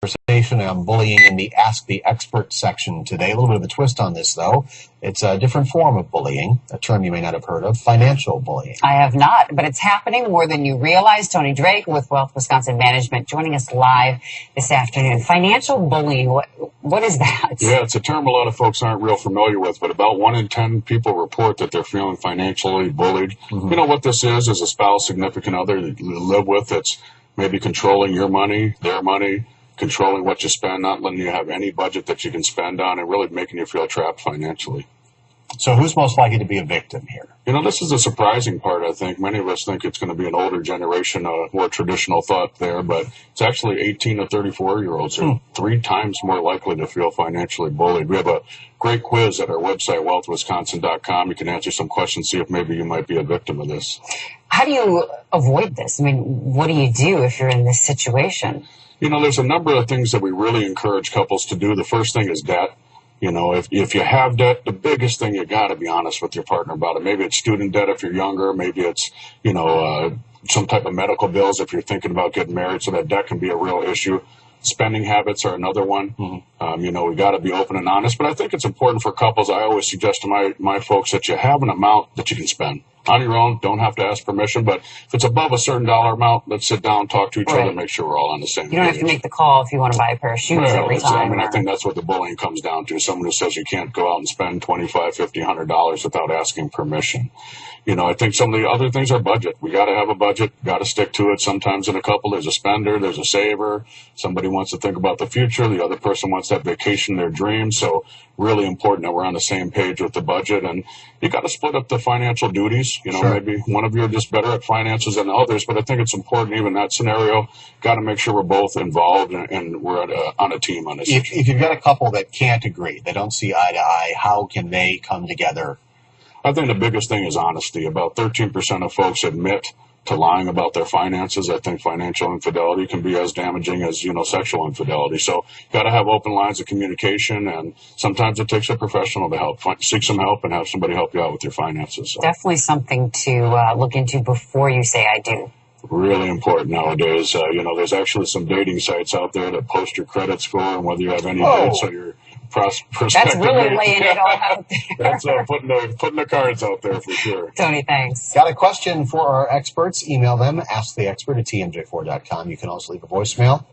conversation on bullying in the Ask the Expert section today. A little bit of a twist on this, though. It's a different form of bullying, a term you may not have heard of, financial bullying. I have not, but it's happening more than you realize. Tony Drake with Wealth Wisconsin Management joining us live this afternoon. Financial bullying, what is that? Yeah, it's a term a lot of folks aren't real familiar with, but about 1 in 10 people report that they're feeling financially bullied. Mm-hmm. You know what this is a spouse, significant other that you live with that's maybe controlling your money, their money, controlling what you spend, not letting you have any budget that you can spend on, and really making you feel trapped financially. So who's most likely to be a victim here? You know, this is the surprising part, I think. Many of us think it's going to be an older generation, more traditional thought there, but it's actually 18 to 34-year-olds are 3 times more likely to feel financially bullied. We have a great quiz at our website, wealthwisconsin.com. You can answer some questions, see if maybe you might be a victim of this. How do you avoid this? I mean, what do you do if you're in this situation? You know, there's a number of things that we really encourage couples to do. The first thing is debt. You know, if you have debt, the biggest thing, you got to be honest with your partner about it. Maybe it's student debt if you're younger. Maybe it's, some type of medical bills if you're thinking about getting married. So that debt can be a real issue. Spending habits are another one. Mm-hmm. We got to be open and honest. But I think it's important for couples. I always suggest to my folks that you have an amount that you can spend on your own. Don't have to ask permission. But if it's above a certain dollar amount, let's sit down, talk to each other, and make sure we're all on the same page. You don't have to make the call if you want to buy a pair of shoes every time. I think that's what the bullying comes down to. Someone who says you can't go out and spend $25, $50, $100 without asking permission. I think some of the other things are budget. We got to have a budget, got to stick to it. Sometimes in a couple, there's a spender, there's a saver. Somebody wants to think about the future. The other person wants that vacation, their dreams. So really important that we're on the same page with the budget. And you got to split up the financial duties. Sure. Maybe one of you are just better at finances than others, but I think it's important even in that scenario, got to make sure we're both involved and we're on a team on this. If you've got a couple that can't agree, they don't see eye to eye, how can they come together? I think the biggest thing is honesty. About 13% of folks admit to lying about their finances. I think financial infidelity can be as damaging as, sexual infidelity. So got to have open lines of communication, and sometimes it takes a professional to help. Seek some help and have somebody help you out with your finances. So. Definitely something to look into before you say I do. Really important nowadays. There's actually some dating sites out there that post your credit score and whether you have any dates on your prospective. That's really laying it all out there. That's putting the cards out there for sure. Tony, thanks. Got a question for our experts? Email them, asktheexpert@tmj4.com. You can also leave a voicemail.